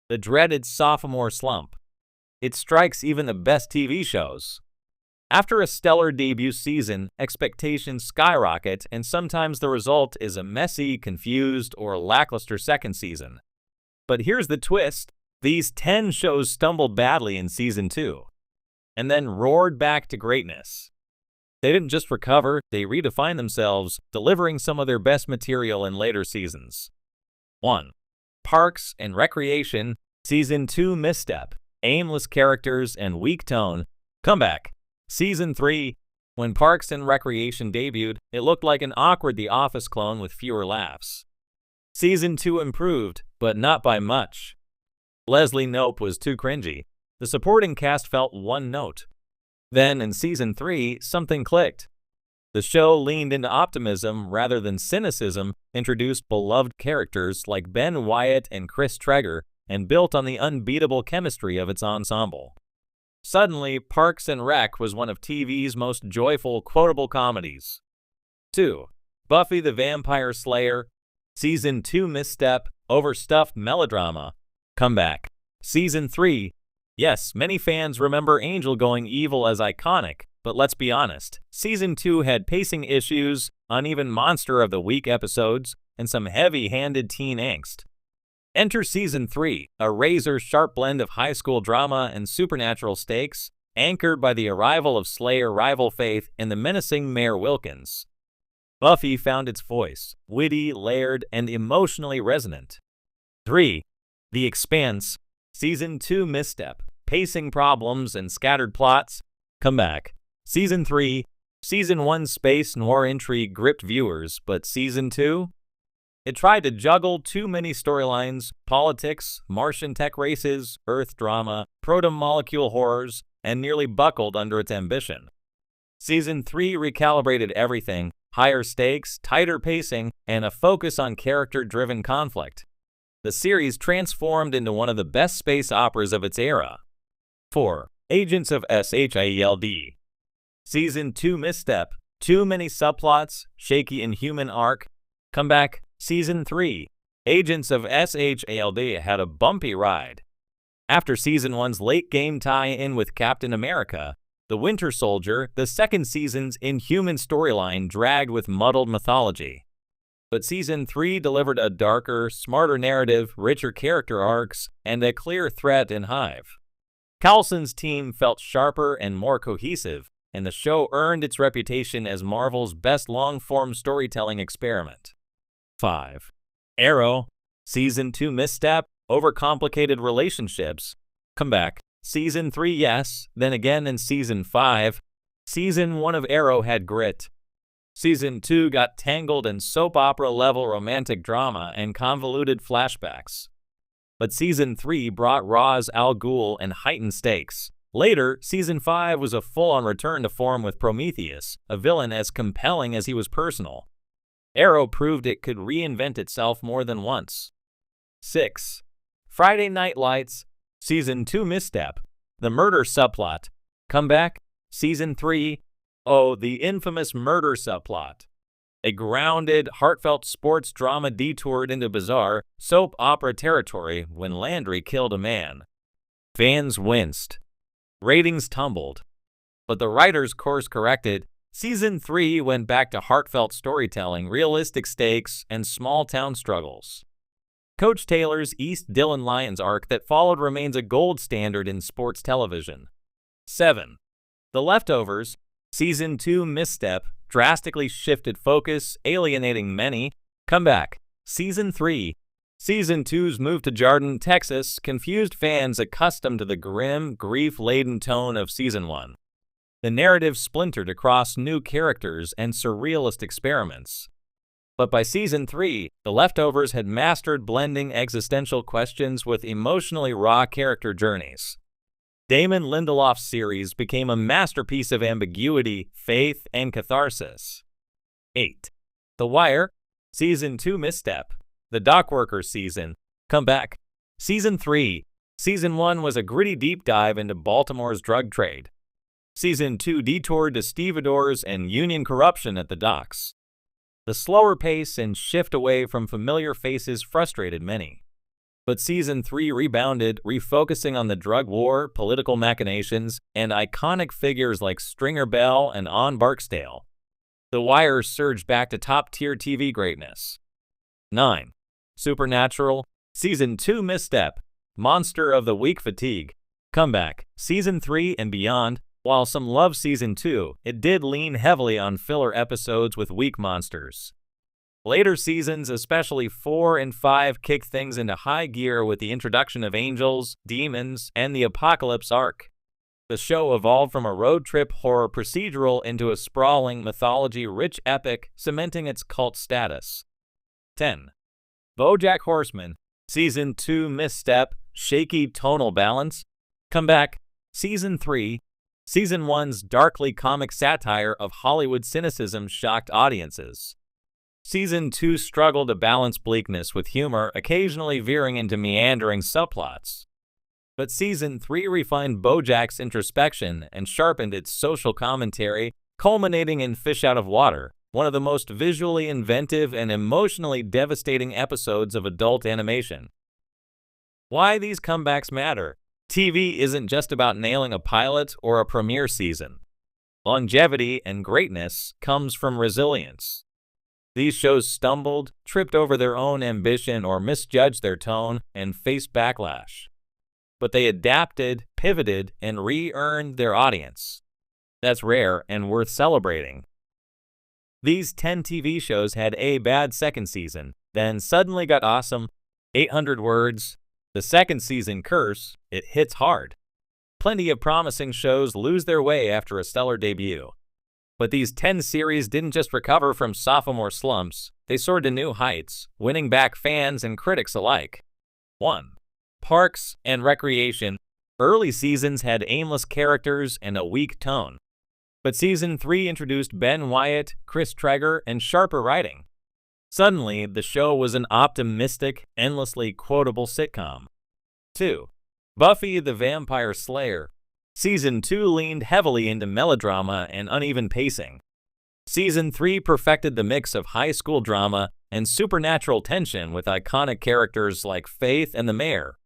the dreaded sophomore slump. It strikes even the best TV shows. After a stellar debut season, expectations skyrocket, and sometimes the result is a messy, confused, or lackluster second season. But here's the twist. These 10 shows stumbled badly in Season 2, and then roared back to greatness. They didn't just recover, they redefined themselves, delivering some of their best material in later seasons. 1. Parks and Recreation, Season 2 misstep, aimless characters, and weak tone. Comeback. Season 3. When Parks and Recreation debuted, it looked like an awkward The Office clone with fewer laughs. Season 2 improved, but not by much. Leslie Knope was too cringy. The supporting cast felt one note. Then, in Season 3, something clicked. The show leaned into optimism rather than cynicism, introduced beloved characters like Ben Wyatt and Chris Traeger, and built on the unbeatable chemistry of its ensemble. Suddenly, Parks and Rec was one of TV's most joyful, quotable comedies. 2. Buffy the Vampire Slayer, Season 2 misstep, overstuffed melodrama. Comeback. Season 3. Yes, many fans remember Angel going evil as iconic, but let's be honest, Season 2 had pacing issues, uneven Monster of the Week episodes, and some heavy-handed teen angst. Enter Season 3, a razor-sharp blend of high school drama and supernatural stakes, anchored by the arrival of Slayer rival Faith and the menacing Mayor Wilkins. Buffy found its voice, witty, layered, and emotionally resonant. 3. The Expanse, Season 2 misstep, pacing problems and scattered plots. Comeback. Season 3. Season 1 space noir intrigue gripped viewers, but Season 2? It tried to juggle too many storylines, politics, Martian tech races, Earth drama, proto-molecule horrors, and nearly buckled under its ambition. Season 3 recalibrated everything, higher stakes, tighter pacing, and a focus on character-driven conflict. The series transformed into one of the best space operas of its era. 4. Agents of SHIELD. Season 2 misstep, too many subplots, shaky Inhuman arc. Comeback. Season 3. Agents of SHIELD had a bumpy ride. After Season 1's late-game tie-in with Captain America, The Winter Soldier, the second season's Inhuman storyline dragged with muddled mythology. But Season 3 delivered a darker, smarter narrative, richer character arcs, and a clear threat in Hive. Coulson's team felt sharper and more cohesive, and the show earned its reputation as Marvel's best long-form storytelling experiment. 5. Arrow, Season 2 misstep, overcomplicated relationships. Comeback. Season 3 yes, then again in Season 5. Season 1 of Arrow had grit. Season 2 got tangled in soap opera-level romantic drama and convoluted flashbacks. But Season 3 brought Ra's al Ghul and heightened stakes. Later, Season 5 was a full-on return to form with Prometheus, a villain as compelling as he was personal. Arrow proved it could reinvent itself more than once. 6. Friday Night Lights, Season 2 misstep, the murder subplot. Comeback. Season 3. Oh, the infamous murder subplot. A grounded, heartfelt sports drama detoured into bizarre, soap opera territory when Landry killed a man. Fans winced. Ratings tumbled. But the writers course-corrected. Season 3 went back to heartfelt storytelling, realistic stakes, and small-town struggles. Coach Taylor's East Dillon Lions arc that followed remains a gold standard in sports television. 7. The Leftovers, Season 2 misstep, drastically shifted focus, alienating many. Comeback. Season 3. Season 2's move to Jordan, Texas, confused fans accustomed to the grim, grief-laden tone of Season 1. The narrative splintered across new characters and surrealist experiments. But by Season 3, The Leftovers had mastered blending existential questions with emotionally raw character journeys. Damon Lindelof's series became a masterpiece of ambiguity, faith, and catharsis. 8. The Wire, Season 2 misstep, the dockworker season. Comeback. Season 3. Season 1 was a gritty deep dive into Baltimore's drug trade. Season 2 detoured to stevedores and union corruption at the docks. The slower pace and shift away from familiar faces frustrated many. But Season 3 rebounded, refocusing on the drug war, political machinations, and iconic figures like Stringer Bell and Ann Barksdale. The Wire surged back to top-tier TV greatness. 9. Supernatural, Season 2 misstep, Monster of the Week fatigue, comeback, Season 3 and beyond. While some love Season 2, it did lean heavily on filler episodes with weak monsters. Later seasons, especially 4 and 5, kicked things into high gear with the introduction of angels, demons, and the apocalypse arc. The show evolved from a road trip horror procedural into a sprawling, mythology-rich epic, cementing its cult status. 10. BoJack Horseman, Season 2 misstep, shaky tonal balance, comeback, Season 3. Season 1's darkly comic satire of Hollywood cynicism shocked audiences. Season 2 struggled to balance bleakness with humor, occasionally veering into meandering subplots. But Season 3 refined BoJack's introspection and sharpened its social commentary, culminating in Fish Out of Water, one of the most visually inventive and emotionally devastating episodes of adult animation. Why these comebacks matter? TV isn't just about nailing a pilot or a premiere season. Longevity and greatness comes from resilience. These shows stumbled, tripped over their own ambition, or misjudged their tone and faced backlash. But they adapted, pivoted, and re-earned their audience. That's rare and worth celebrating. These 10 TV shows had a bad second season, then suddenly got awesome. 800 words. The second season curse, it hits hard. Plenty of promising shows lose their way after a stellar debut. But these 10 series didn't just recover from sophomore slumps, they soared to new heights, winning back fans and critics alike. 1. Parks and Recreation. Early seasons had aimless characters and a weak tone. But Season 3 introduced Ben Wyatt, Chris Traeger, and sharper writing. Suddenly, the show was an optimistic, endlessly quotable sitcom. 2. Buffy the Vampire Slayer. Season 2 leaned heavily into melodrama and uneven pacing. Season 3 perfected the mix of high school drama and supernatural tension with iconic characters like Faith and the Mayor.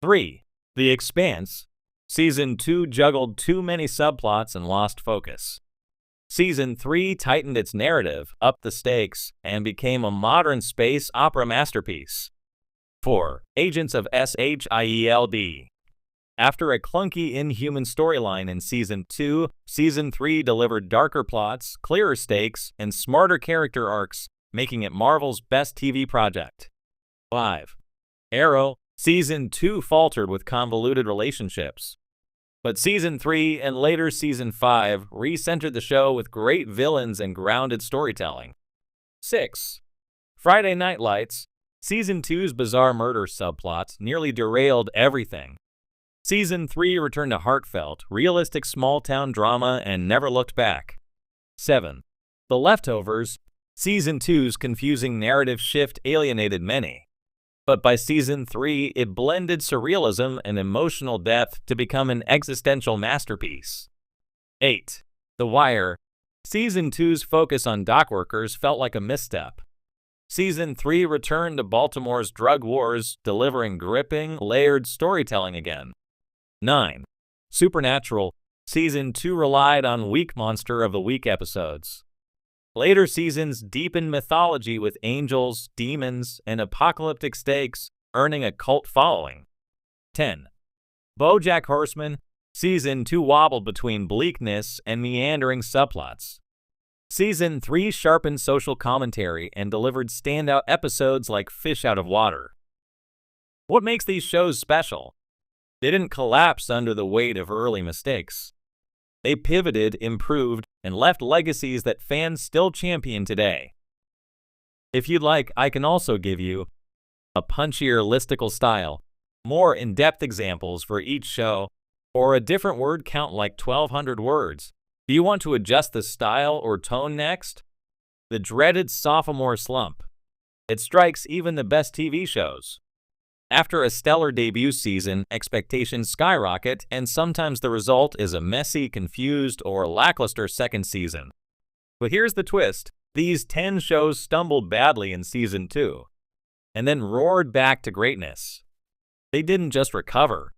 3. The Expanse. Season 2 juggled too many subplots and lost focus. Season 3 tightened its narrative, upped the stakes, and became a modern space opera masterpiece. 4. Agents of S.H.I.E.L.D. After a clunky, inhuman storyline in Season 2, Season 3 delivered darker plots, clearer stakes, and smarter character arcs, making it Marvel's best TV project. 5. Arrow. Season 2 faltered with convoluted relationships. But Season 3 and later Season 5 re-centered the show with great villains and grounded storytelling. 6. Friday Night Lights. Season 2's bizarre murder subplot nearly derailed everything. Season 3 returned to heartfelt, realistic small-town drama and never looked back. 7. The Leftovers. Season 2's confusing narrative shift alienated many. But by Season 3, it blended surrealism and emotional depth to become an existential masterpiece. 8. The Wire. Season 2's focus on dock workers felt like a misstep. Season 3 returned to Baltimore's drug wars, delivering gripping, layered storytelling again. 9. Supernatural. Season 2 relied on weak Monster of the Week episodes. Later seasons deepened mythology with angels, demons, and apocalyptic stakes, earning a cult following. 10. BoJack Horseman. Season 2 wobbled between bleakness and meandering subplots. Season 3 sharpened social commentary and delivered standout episodes like Fish Out of Water. What makes these shows special? They didn't collapse under the weight of early mistakes. They pivoted, improved, and left legacies that fans still champion today. If you'd like, I can also give you a punchier listicle style, more in-depth examples for each show, or a different word count like 1,200 words. Do you want to adjust the style or tone next? The dreaded sophomore slump. It strikes even the best TV shows. After a stellar debut season, expectations skyrocket, and sometimes the result is a messy, confused, or lackluster second season. But here's the twist. These 10 shows stumbled badly in Season 2, and then roared back to greatness. They didn't just recover,